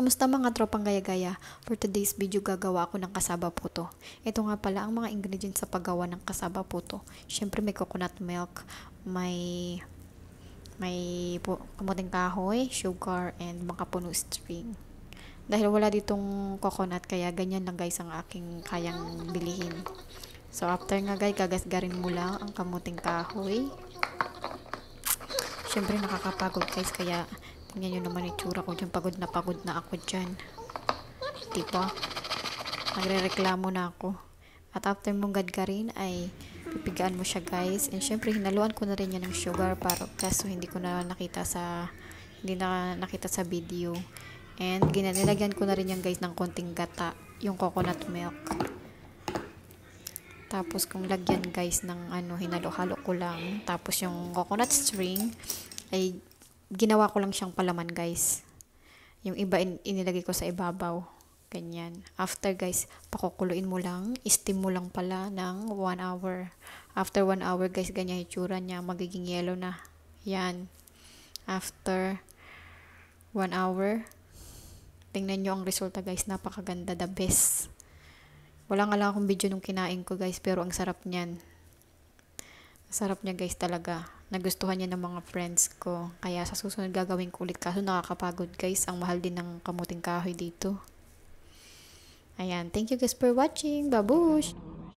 Kamusta mga tropang gaya-gaya? For today's video, gagawa ako ng kasaba puto. Ito nga pala ang mga ingredients sa paggawa ng kasaba puto. Siyempre may coconut milk, may kamuting kahoy, sugar, and mga puno string. Dahil wala ditong coconut, kaya ganyan lang guys ang aking kayang bilihin. So after nga guys, gagasgarin mo lang ang kamuting kahoy. Siyempre nakakapagod guys, kaya tingnan nyo naman itsura ko dyan. Pagod na ako dyan. Diba? Nagre-reklamo na ako. At after mong gadgarin ay pipigaan mo siya guys. And syempre hinaluan ko na rin yan ng sugar para kaso hindi na nakita sa video. And nilagyan ko na rin yan guys ng konting gata, yung coconut milk. Tapos kung lagyan guys ng hinalo-halo ko lang. Tapos yung coconut string ay ginawa ko lang siyang palaman guys. Yung iba inilagay ko sa ibabaw. Ganyan. After guys, pakukuluin mo lang. Steam mo lang pala ng 1 hour. After 1 hour guys, ganyan itsura niya. Magiging yellow na. Yan. After 1 hour, tingnan nyo ang resulta guys. Napakaganda. The best. Wala nga lang akong video nung kinain ko guys. Pero ang sarap niyan. Sarap niya guys talaga. Nagustuhan niya ng mga friends ko. Kaya sa susunod gagawin ko ulit. Kaso nakakapagod guys. Ang mahal din ng kamuting kahoy dito. Ayan. Thank you guys for watching. Babush!